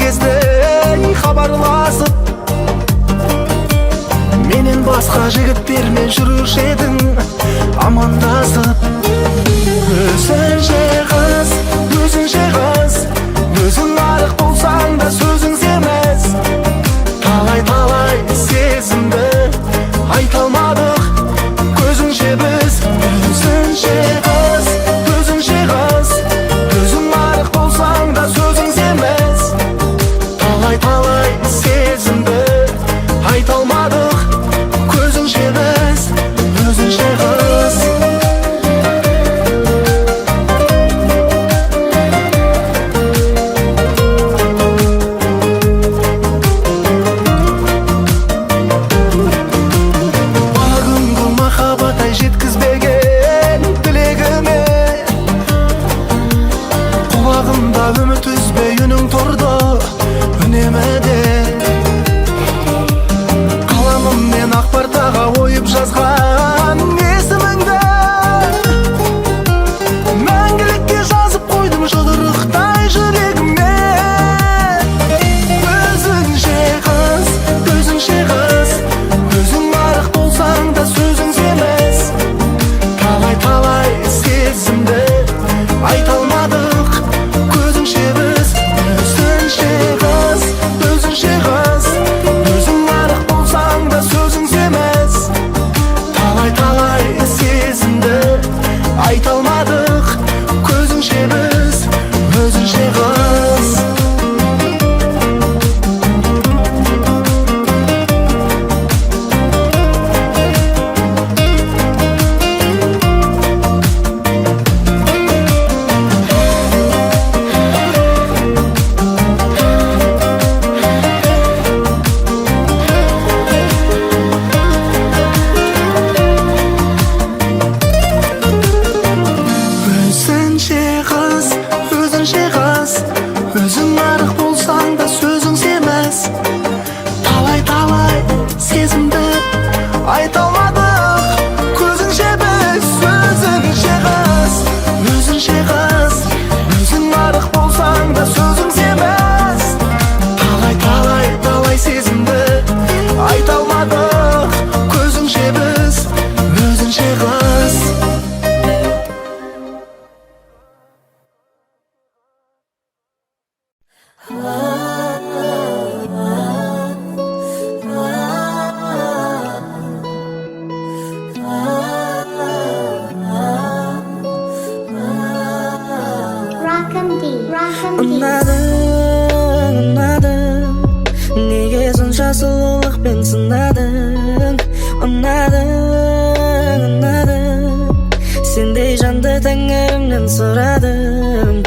кезде хабарласып, менен басқа жігіттермен жүруші едің амандасып. Өзінше қыз, өзің арық болсаң да сөзің семіз. Талай сезімді айта алмадық көзіңше біз. Өзінше қыз, өзің арық болсаң да сөзің семіз. Талай сезімді айта алмадық көзіңше біз. Өзінше қыз. Жеткізбеген тілегіме құлағымда үміт үзбей үнің тұрды үнемі де. Қаламыммен ақ партаға ойып жазған есіміңді мәңгілікке жазып қойдым жұдырықтай жүрегіме. Өзіңше қыз, өзің арық болсаң да сөзің семіз. Талай сезімді айта алмадық көзіңше біз. Өзіңше қыз, өзің арық болсаң да сөзің семіз. Талай сезімді айта алмадық көзіңше біз. Өзіңше қыз. Өзің арық болсаң да сөзің семіз. Талай сезімді айта алмадық көзіңше біз. Өзіңше қыз, өзің арық болсаң да сөзің семіз. Талай сезімді айта алмадық көзіңше біз. Өзіңше қыз. Ұнадың, неге сонша сұлулықпен сынадың? Ұнадың, сендей жанды тәңірімнен сұрадым.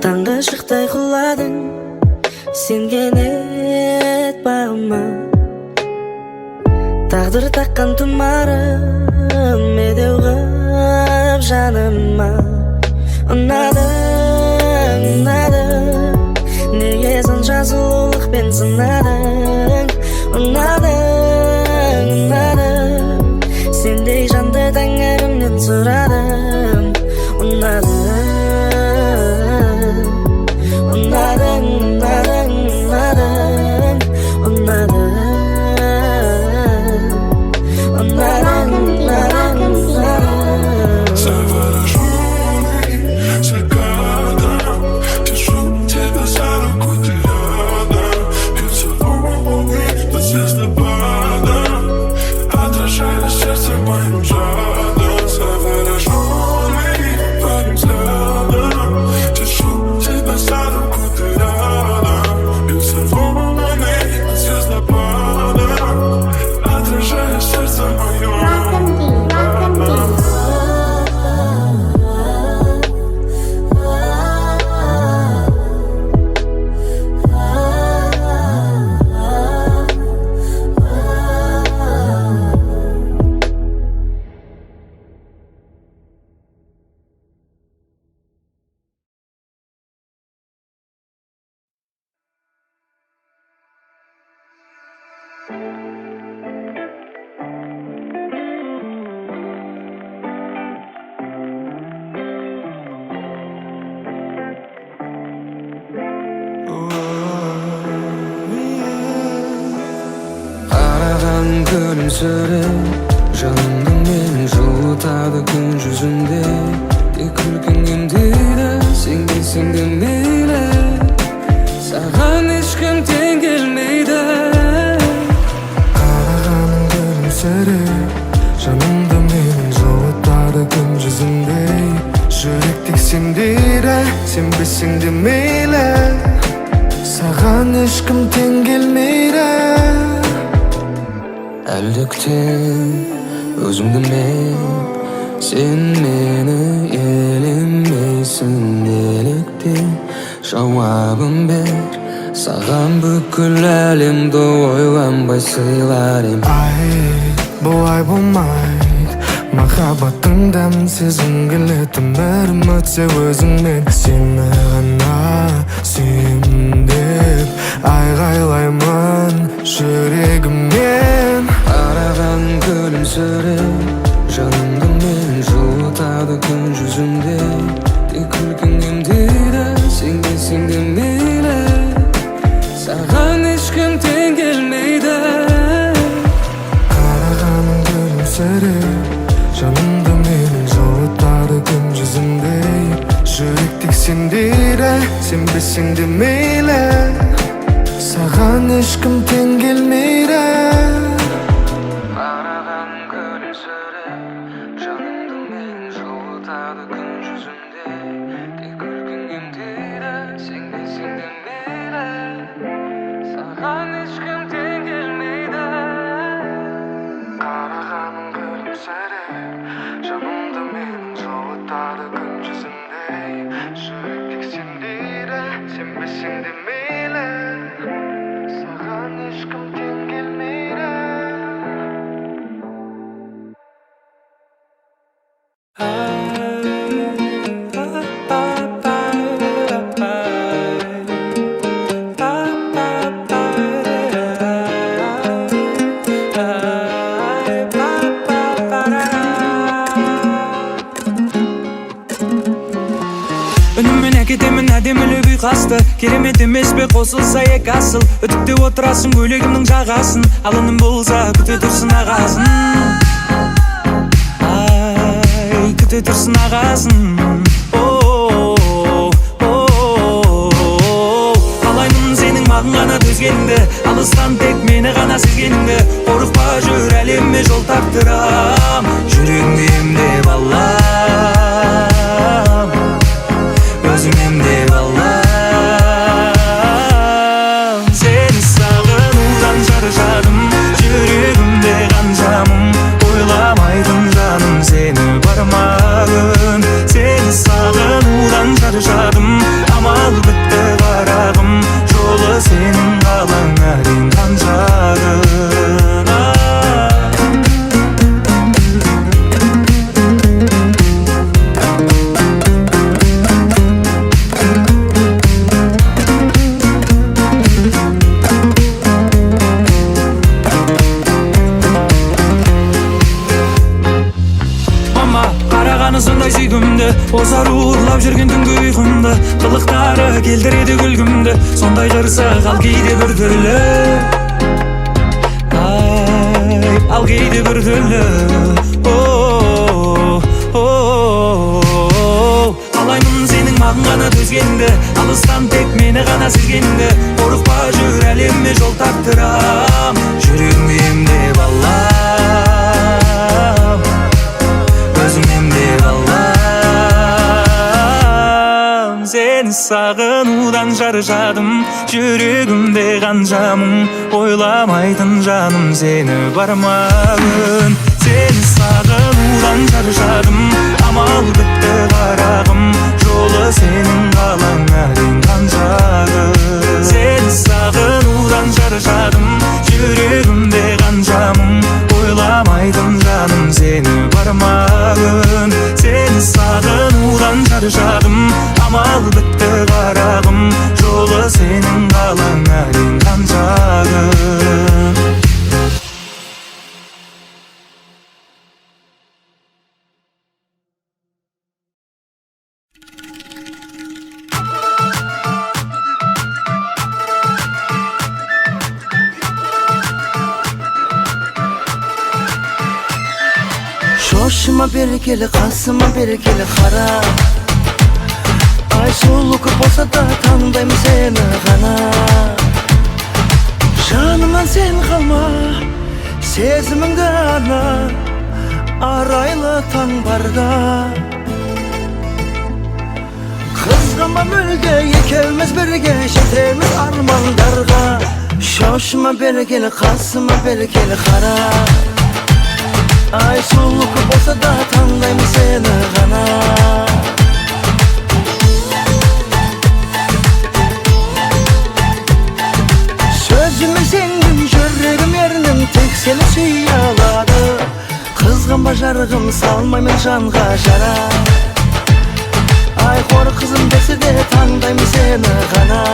Таңғы шықтай құладың, сенген ет бағыма. Тағдыр таққан тұмарым медеу ғып жаныма. Ұнадың, неге сонша сұлулықпен сынадың? Ұнадың, сендей жанды тәңірімнен сұрадым. Завороженный, Aragan gülümsürep Janımda meni жылытады күн жүзінде Тек күлкіңде сен келсең де мейлі Саған ешкім тең келмейді Қарағаның гүлімсіреп жанымда мені жылытады күн жүзіндей жүректік сендейді сенбесең де мейлі саған ешкім тең келмейді Әлдіктен өзімді мен Сен мені елемейсің неліктен Жауабын бер Саған бүкіл әлемді ойланбай сыйлар ем Ай, бұлай болмайды Махаббаттың дәмін сезгім келеді Өмірім өтсе өзіңмен Сені ғана сүйемін деп айғайлаймын жүрегіммен Қараған күлімсіреп жанымды мен жылытады күн жүзінде Тек күлкің емдейді сен келсең де мейлі Саған ешкім тең келмейді Қарағаның күлімсіреп жанымды мен жылытады күн жүзіндей жүректік сендейді сенбесең де мейлі саған ешкім тең келмейді Қараған күлімсіреп жанымды мен жылытады күн жүзінде Тек күлкің емдейді сен келсең де мейлі Саған ешкім тең келмейді Қарағаның күлімсіреп жанымды мен жылытады күн жүзіндей жүректік сендейді сенбесең де мейлі саған ешкім тең келмейді Үніммен әкетемін әдемілік ұйқасты Керемет емес пе қосылса екі асыл Үтікте отырасың көйлегімнің жағасын Ал үнім болса күте тұрсын ағасын Ай, күте тұрсын ағасын Қалаймын сенің маған ғана төзгеніңді Алыстан тек мені ғана сезгеніңді Қорықпа жүр әлемме жол тартырам Жүрегіңді емдеп алам Өзім емдеп алам Сені сағынудан шаршадым Жүрегімде қаншамын ойламайтын жаным Сені бармағын Сені сағынудан шаршадым Амал бітті қарағым Жолы сенің қалаңа дейін қаншағын Сондай сүйгімді озар ұрлап жүрген түнгі ұйқымды Қылықтары келтіреді күлгімді Сондай қырсық ал кейде бір түрлі Ай, ал кейде бір түрлі Қалаймын сенің маған ғана төзгеніңді Алыстан тек мені ғана сезгеніңді Қорықпа жүр әлемме жол тартырам Жүрегімді емдеп алам Өзім емдеп алам Сені сағынудан шаршадым Жүрегімде қаншамын ойламайтын жаным Сені бармағын Сені сағынудан шаршадым Амал бітті қарағым Жолы сенің қалаңа дейін қаншағын Сені сағынудан шаршадым Жүрегімде қаншамын ойламайтын жаным Сені бармағын Сені сағынудан шаршадым Амал бітті қарағым Жолы сенің қалаңа дейін қаншағын Şoşuma berkeli, kasıma berkeli kara. Ay suluk bolsa da tandayım seni gana. Janımdan sen kalma, sezimingde ana. Araylı tan barda. Kızgama mülde yekevmiz birge, şetemiz armandarga. Şoşuma berkeli, kasıma berkeli kara. Ay suluk bolsa da tandayım seni gana. Sözümü sendin, yüreğim yerinin tek seni suyaladı. Kızgın jargım salmaymen janga jara. Ay hor kızım dese de tandayım seni gana.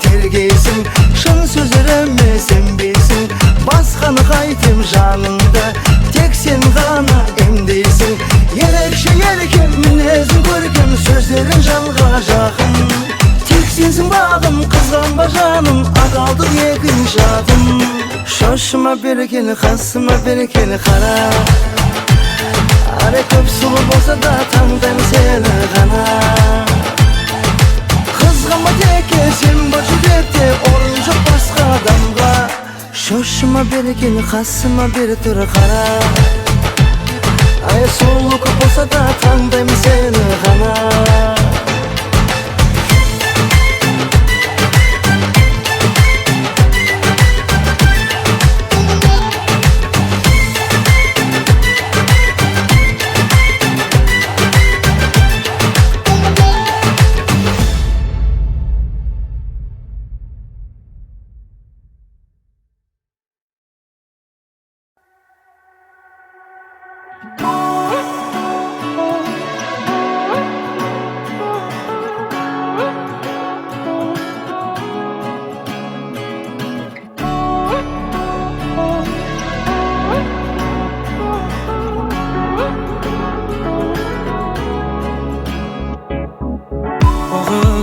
Tergeysin, şan sözlerime sen bilsin. Baskanı kaytım janında, tek sen gana emdeysin. Yerekşe yerekem, minezin görkem, sözlerin janga jakın. Tek sensin bağım, kızgamba janım, akaldı yekin jadım. Şoşuma berkeli, kasıma berkeli kara. Are köp sulu bolsa da tandayım seni gana. Kızgama teke sen başürekte, orun çok başka adamga. Şoşuma berkeli, kasıma bir tür kara. Ay soluk bolsa da tandayım seni gana.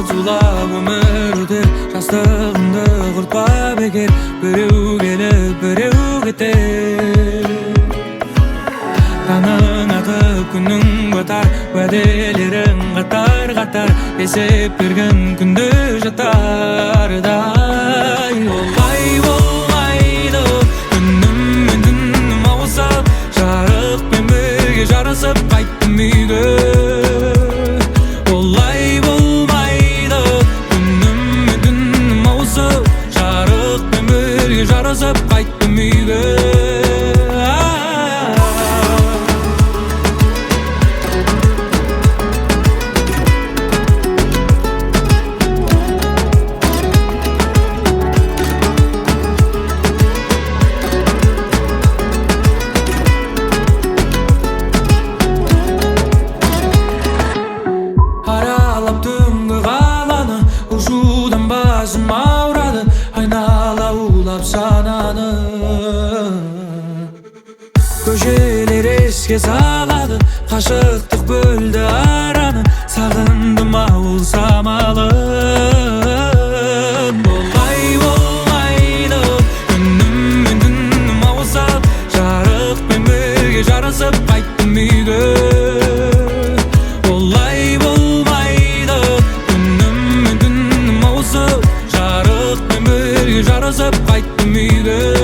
Zulap ömür öter, jastığımdı kurtpa beker. Böreğu gelip böreğu gider. Kanın atıp günün batar, vadelerin qatar qatar. Esep bergen күндө jatar day. Olay olmaydı günüm men dünüm avsap. Jarık ben birge jarasıp qayttım uyge. Olay olmaydı günüm men dünüm avsap. Jarık ben birge jarasıp qayttım uyge. Köşeler esке saladı, kaşıktık böldü aranı. Sağındım avul samalın. Olay olmaydı günüm men dünüm avsap. Jarık ben birge jarasıp qayttım uyge. Olay olmaydı günüm men dünüm avsap. Jarık ben birge jarasıp qayttım uyge.